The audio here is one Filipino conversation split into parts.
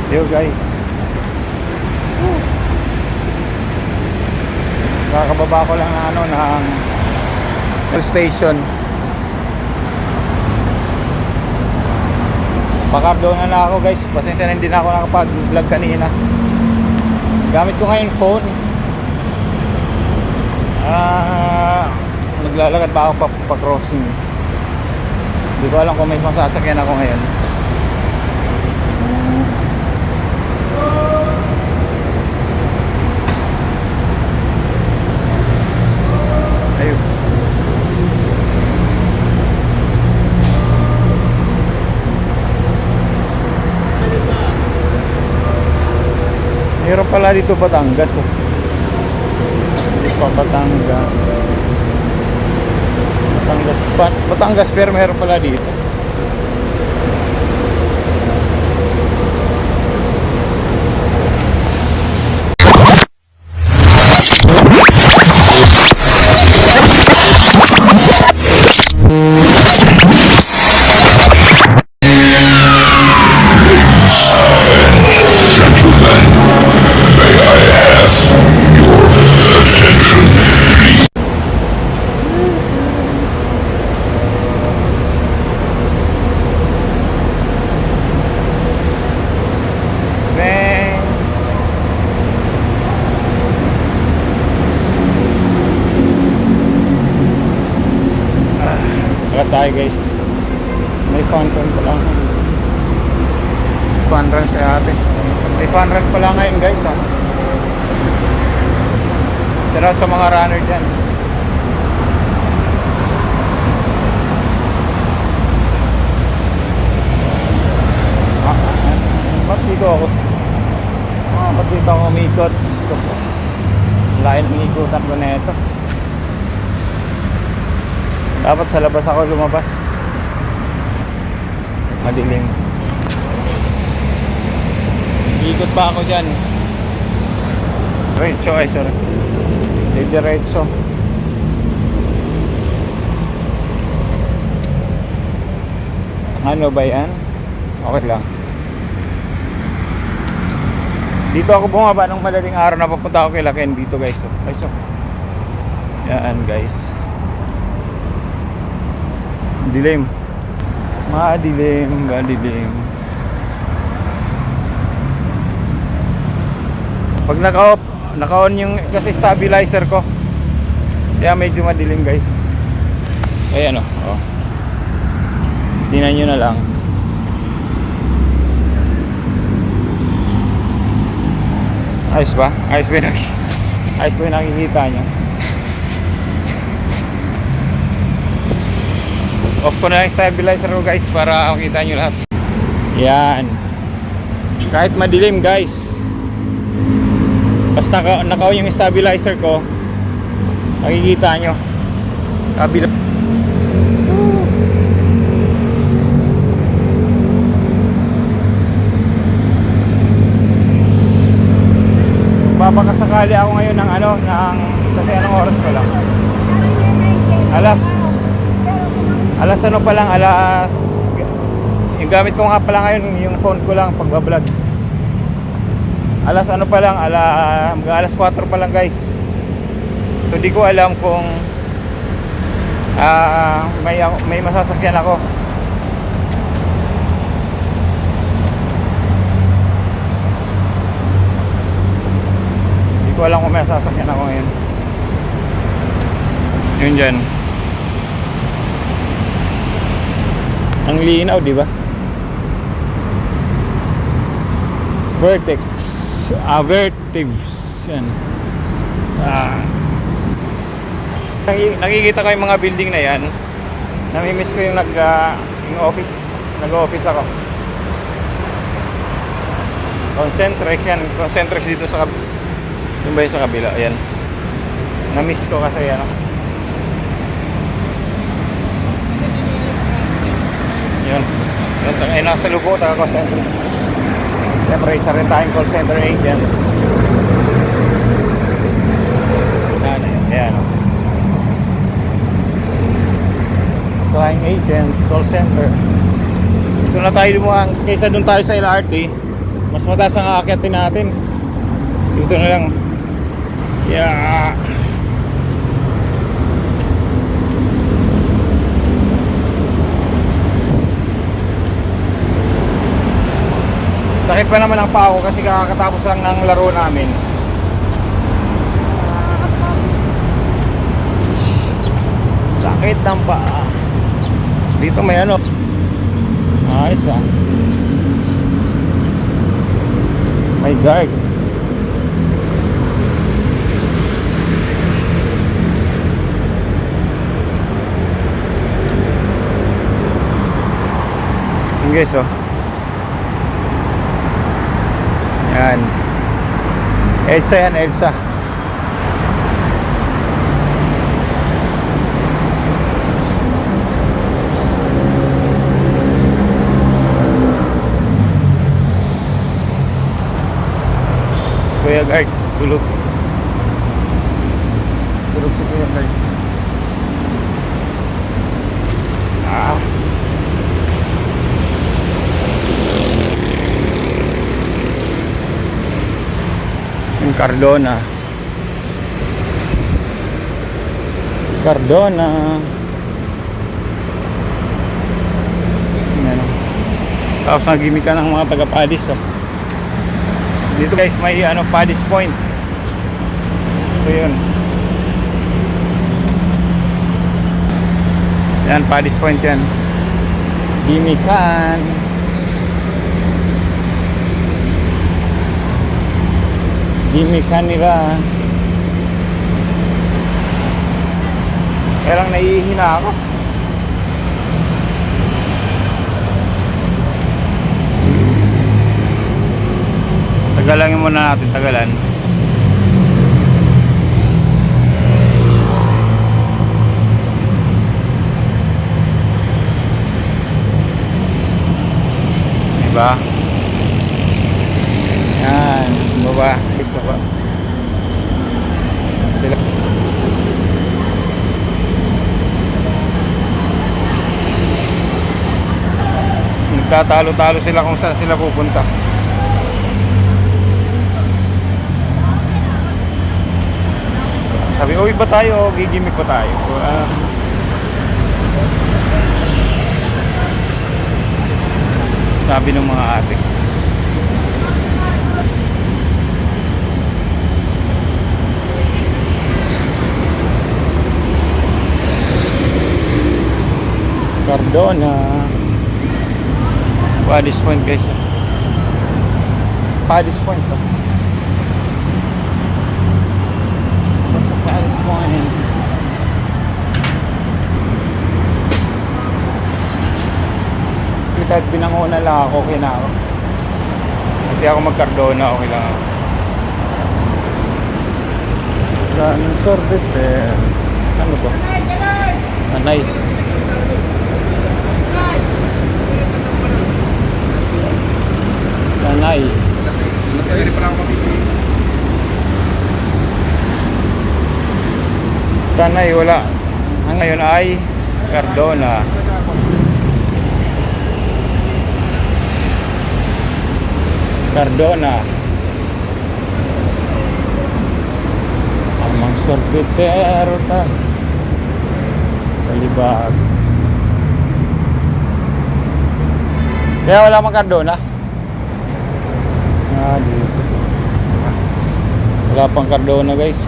Yo guys, kakababa ko lang ng ng station. Pack-up doon na ako guys. Pasensya na hindi na ako nakapag-vlog kanina. Gamit ko ngayon phone. Naglalakad pa ako pa-crossing. Hindi ko alam kung may masasakyan ako ngayon. Ayun. Meron pala dito Batangas oh. Batangas. Batangas pero meron pala dito. Tayo guys, may fun run pa lang. Fun run sa atin. May fun run pa lang ngayon guys ha. Sarap sa mga runner dyan. Ba't dito ako? Ba't dito ako umikot? Diyos ko po, lain umikutan ko na ito. Dapat sa labas ako lumabas. Madilim. Ikot pa ako dyan. Diretso ay sorry. Diretso. Ano ba yan? Okay lang. Dito ako bumaba ng madaling araw na papunta ako kay Laken dito guys. Yan guys. Dilim. Madilim. Pag naka-on yung kasi stabilizer ko. Kaya medyo madilim guys. Ayan oh. Tingnan nyo na lang. Ayos ba? Ayos ba yung nakikita nyo? Off ko na yung stabilizer ko guys para makita nyo lahat. Yan. Kahit madilim guys, basta naka-on yung stabilizer ko, makikita nyo kabila. Papakasakali ako ngayon ng kasi anong oras ko lang, alas ano pa lang, yung gamit ko nga pala ngayon, yung phone ko lang pagbablog. Alas 4 pa lang guys. So di ko alam kung may masasakyan ako. Di ko alam kung may masasakyan ako ngayon. Yun dyan. Ang linaw, di ba? Vertives. Yan. Nakikita ko yung mga building na yan. Namimiss ko yung yung office. Nag-office ako. Concentrex yan. Concentrex dito sa kabila. Yung ba yung sa kabila? Ayan. Namiss ko kasi yan. Yun. Ay, nasa lupo tayo call center. Siyempre isa rin tayong call center agent. Ayan. Flying agent, call center. Dito na tayo lumuhang. Kaysa dun tayo sa LRT, Mas mataas ang aakyatin natin. Dito na lang. Yeah. Sakit pa naman ang paa ko kasi kakatapos lang ng laro namin. Sakit ng paa. Dito may ano. Ayos ah. May guard. Yung guys oh. Yan. EDSA yan, EDSA. Kuya Guard, tulog. Tulog si Kuya Guard. Ah. Yung Cardona. Cardona. Yan. Tapos nagimik ka ng mga taga-Padis oh. Dito guys may ano Padis Point. So yun. Yan Padis Point yan. Gimikan. Gimikan nila. Kaya lang nahihina ako. Tagalangin muna natin, tagalan. Diba? Yan, baba. Isa ba? Sila. Nagtatalo-talo sila kung saan sila pupunta. Sabi, uy ba tayo o gigimik pa tayo? Sabi ng mga ate. Cardona. Padis Point guys. Padis Point ba? Basta Padis Point. Kahit binanguna lang ako, okay na ako. Hindi ako mag-Cardona, okay lang ako. Saan yung sorbet eh? Ano ba? Anay. Tanay. Tanay wala. Ang ngayon ay Cardona. Cardona. Amang sorbetero guys. Kalibag. Kaya wala mang Cardona. Dito. Wala pang Cardona guys.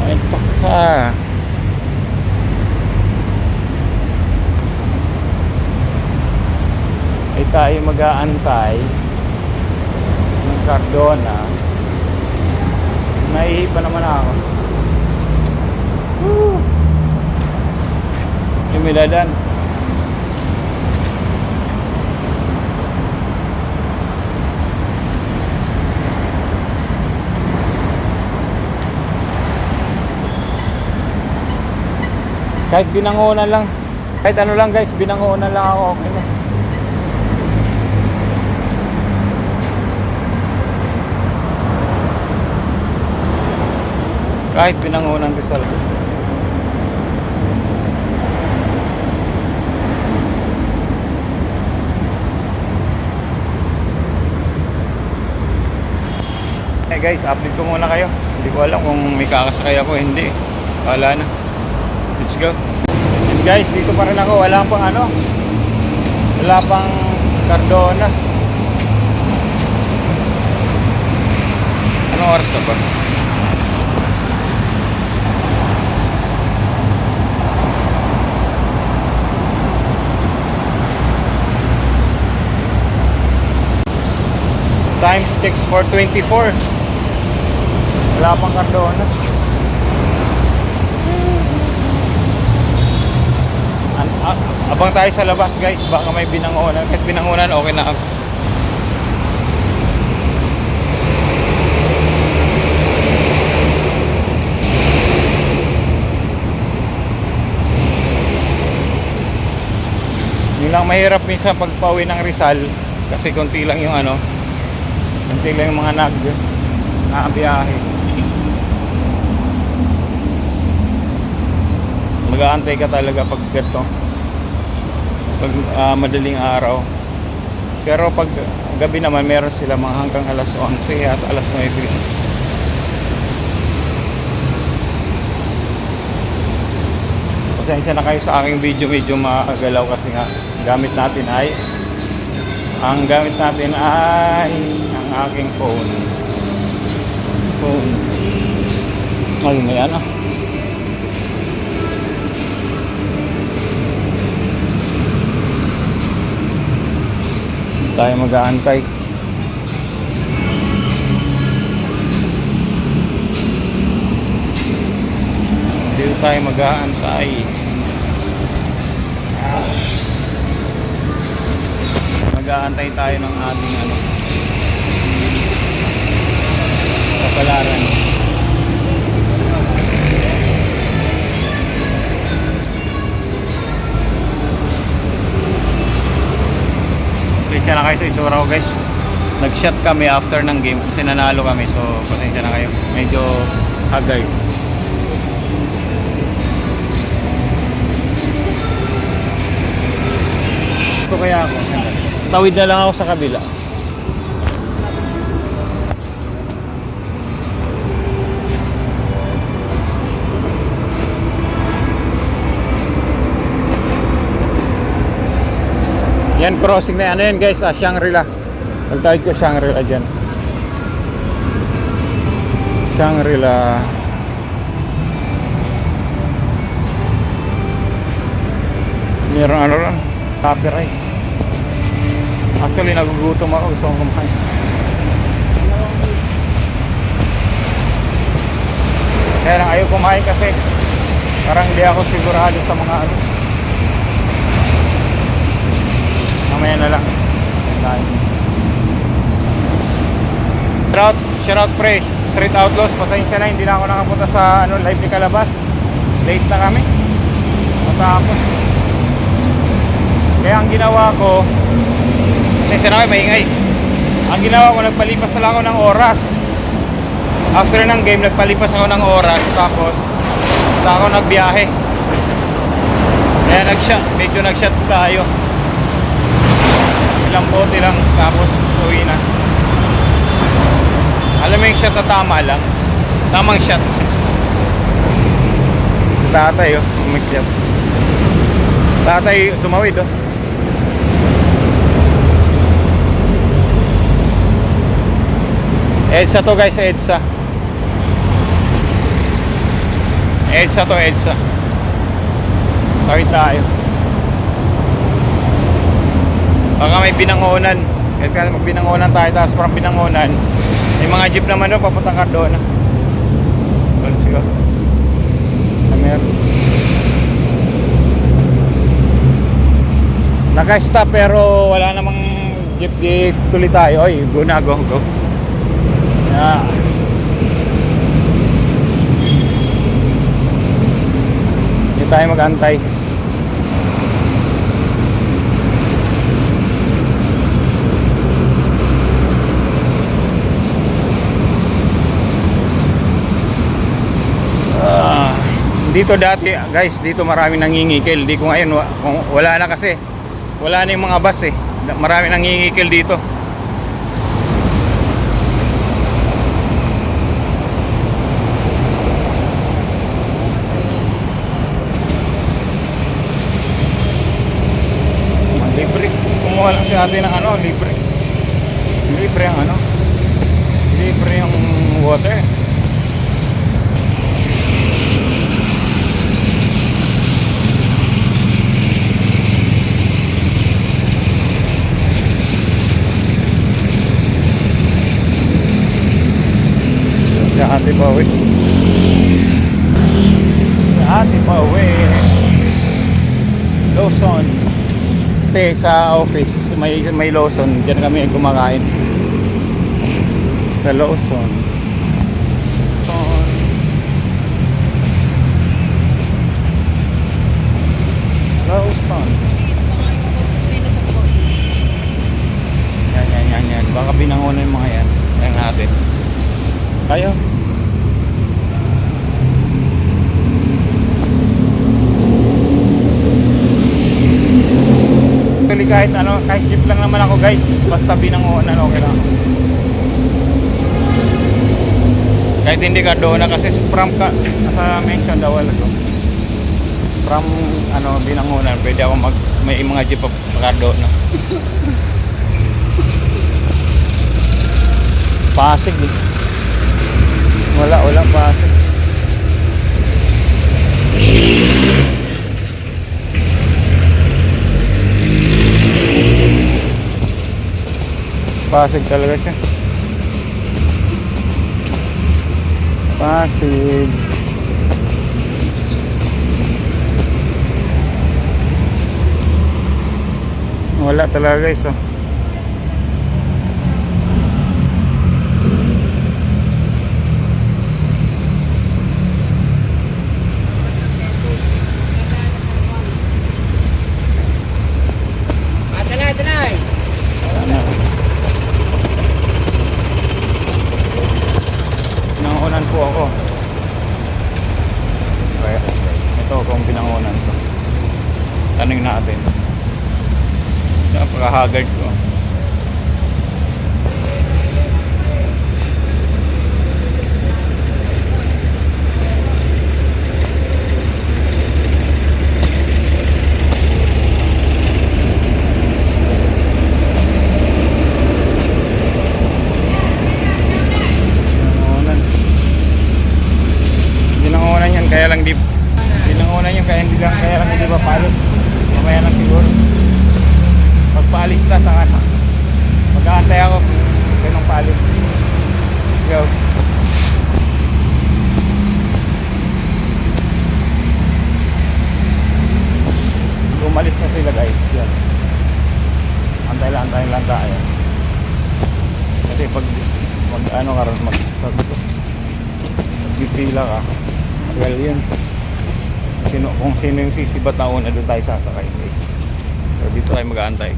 Ay taka. Ay tayo mag-aantay ng Cardona. Naihi pa naman ako. Sumiladan. Kahit binangunan lang. Kahit ano lang guys, binangunan lang ako. Okay na. Kahit binangunan Rizal. guys, update ko muna kayo. Hindi ko alam kung may kakasakay ako, hindi. Wala na. Let's go. And guys, dito pa rin ako. Wala pang wala pang Cardona. Anong oras na ba? Time checks 4:24. Wala pang Cardona. Abang tayo sa labas guys, baka may binangonan. Kahit binangonan, okay na ako. Yun lang mahirap minsan pagpauwi ng Rizal, kasi konti lang yung konti lang yung mga nakabiyahe. Mag-aantay ka talaga pag ganito, pag madaling araw. Pero pag gabi naman meron sila mga hanggang alas 11 at alas 9. Pasensya na kayo sa aking video, medyo magalaw kasi nga ang gamit natin ay ang aking phone. Ayun na yan tayo mag-aantay. Dito tayo mag-aantay. Mag-aantay tayo ng ating kapalaran. Pasensya na kayo sa isura ko guys. Nag-shot kami after ng game kasi nanalo kami, so pasensya na kayo. Medyo hagay. Ito kaya ako, sandali. Tawid na lang ako sa kabila. Yan, crossing na yan guys, Shangri-La. Nagtawid ko Shangri-La dyan. Shangri-La. Meron ron, copyright. Actually nagugutom ako, gusto kong kumain. Kaya lang ayaw kumain kasi parang hindi ako sigurado sa mga mamaya na lang. Shout out pre, Street Outlaws. Pasensya na, hindi na ako nakapunta sa live ni Kalabas. Late na kami. Matapos. Kaya ang ginawa ko, pasensya na kayo, maingay. Ang ginawa ko, nagpalipas na lang ako ng oras. After ng game, nagpalipas ako ng oras. Tapos saka ako nagbiyahe. Kaya medyo nag-shot tayo. Ilang bote lang, tapos uwi na. Alam mo yung shot na tama lang, tamang shot. Si tatay umikyat. Tatay tumawid EDSA to guys, EDSA to, EDSA. Tawid tayo. Baka may binangonan. Kahit magbinangonan tayo, tapos parang binangonan, may mga jeep naman doon papuntang Cardona. Let's go. Naka-stop pero wala namang jeep, di tuloy tayo. Oy, go na, go. Yeah. Hindi tayo mag-antay. Dito dati guys, dito maraming nangingikil. Di ko ngayon, wala na kasi. Wala na yung mga bus Maraming nangingikil dito. kumuha lang si ate ng ano, libre. Libre ang ano. Libre yung water. Si ate pa uwi. Si ate pa uwi. Lawson. Sa office may Lawson, diyan kami kumakain sa Lawson. Lawson. Yan. Baka binangonan yung mga yan. Ayan natin. Tayo. Kahit ano, kahit jeep lang naman ako guys, basta binangunan okay lang. Kahit hindi ka doon na kasi from ka sa mention daw wala to. From ano binangunan, pwede ako may mga jeep pa doon na. Pasig eh. Wala Pasig. Pasig talaga siya. Pasig. Wala talaga guys oh. Tanay. Pinangunan po ako. Kaya ito kung pinangunan ko. Tanong natin. Napaka-haggard ko. Kaya lang di pinangunan yung kaya lang hindi pa palis. Mamaya lang siguro. Pagpalis na sa ano. Mag-aantay ako kung palis. Let's go. Umalis na sila guys. Yan. Antay lang tayo. Kasi pag ano ka rin magpipila ka. Well yun, kung sino yung sisibat na una doon tayo sasakay guys. So dito tayo mag-aantay.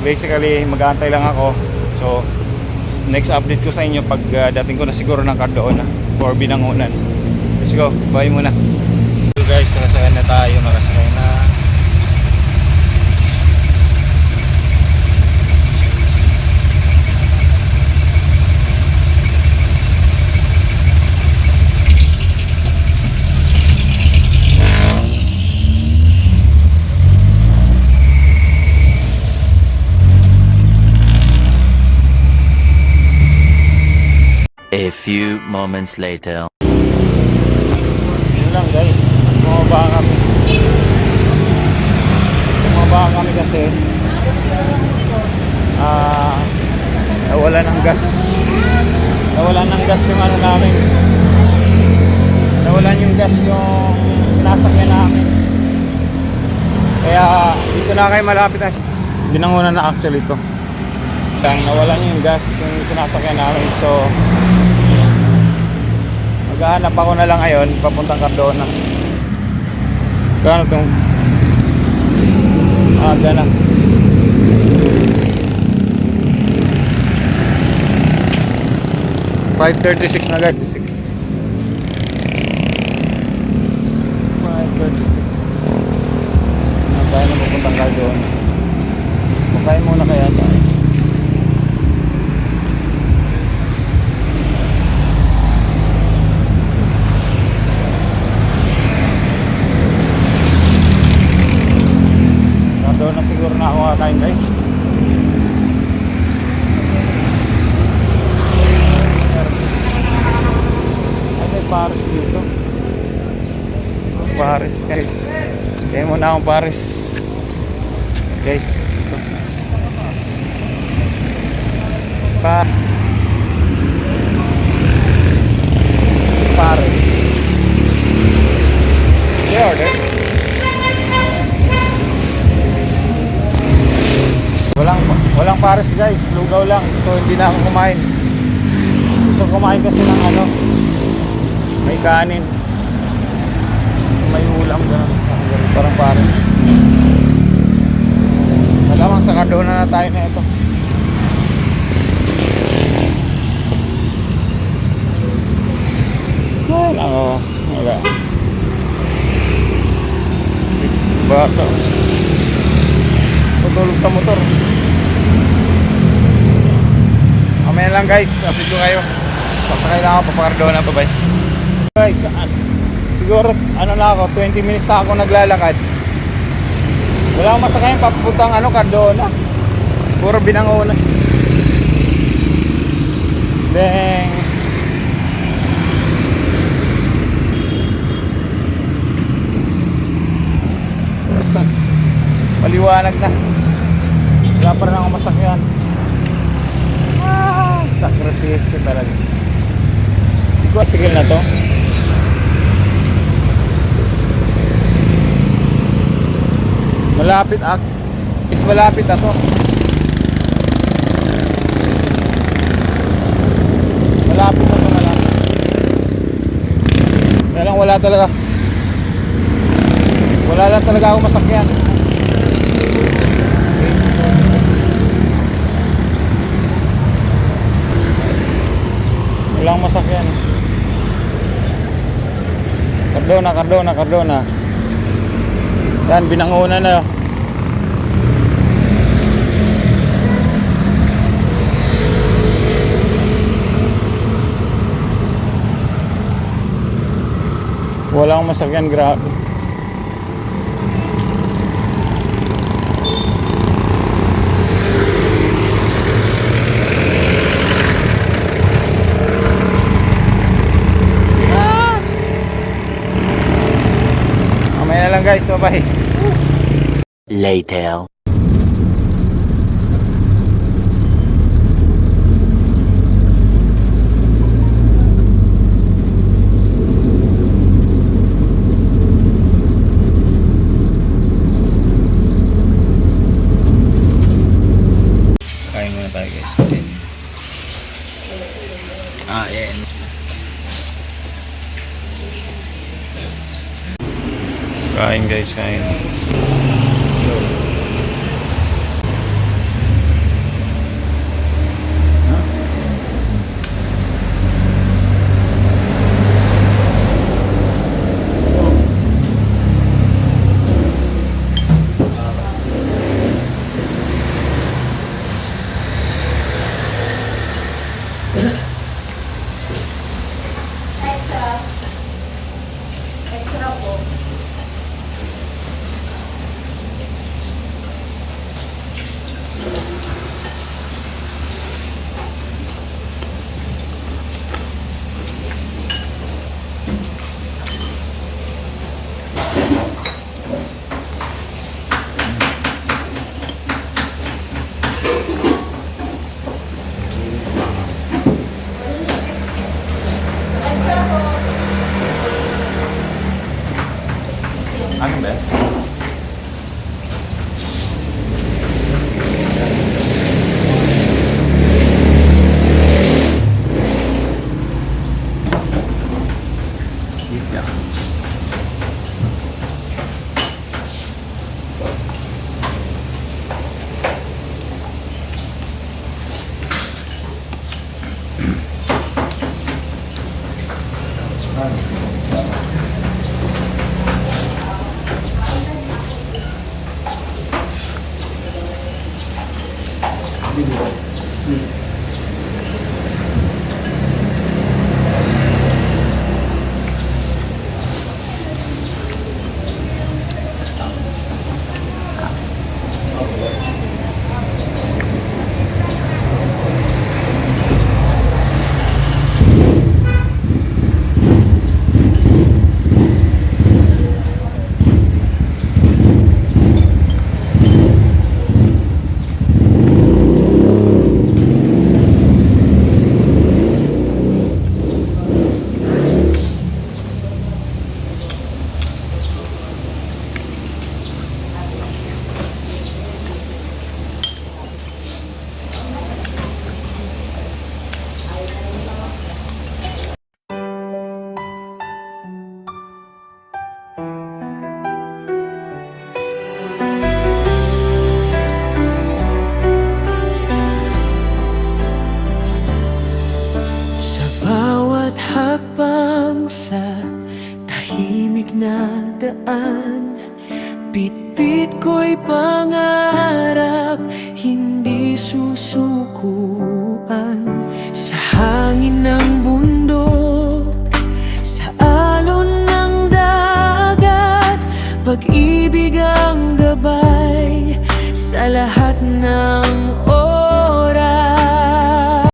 Basically mag-aantay lang ako. So next update ko sa inyo pag dating ko na siguro ng Cardoon na or binangunan. Let's go, bye muna. So guys, nakasakay na tayo. Nakasakay na. A few moments later. Yun lang guys, bumaba kami kasi nawalan ng gas yung ano namin, nawalan yung gas yung sinasakyan namin, kaya dito na kayo malapit na binangunan na actually ito. Nawalan yung gas yung sinasakyan namin, so maghahanap ako na lang ngayon papuntang Cardona. Kano itong aga na 5:36 na guys. 5:36 na tayo na papuntang Cardona. Makain muna kaya tayo. pares guys. Kaya muna akong pares. Guys. Ito. Pares. I-order. Walang pares guys, lugaw lang. So hindi na ako kumain. Gusto kumain kasi ng ano, may kanin, may ulam ganun. Parang pares. Malamang sa Cardona na tayo na ito. Wala ako. Wala. Bata. Tutulog sa motor. Mamaya lang guys, update ko kayo. Pasakay lang ako, Cardona, bye bye. Guys, siguro ano na ako, 20 minutes na ako naglalakad. Wala akong masakayan papuntang Cardona. Puro Binangonan. Deng. Maliwanag na. Wala pa rin ako masakyan. Sakripisyo talaga. Hindi ko asigil na to. Malapit is malapit na to. Malapit na to, malapit. Kaya lang wala talaga. Wala lang talaga ako masakyan. Walang masakyan. Cardona. Yan, Binangonan na. Walang masakyan, grabe. Guys, bye-bye. Later. Kain muna tayo guys. Yan. Kain guys, kain. Extra po. Ano ba? hakbang sa tahimik na daan. Bitbit ko'y pangarap, hindi susukuan. Sa hangin ng bundok, sa alon ng dagat, pag-ibig ang gabay sa lahat ng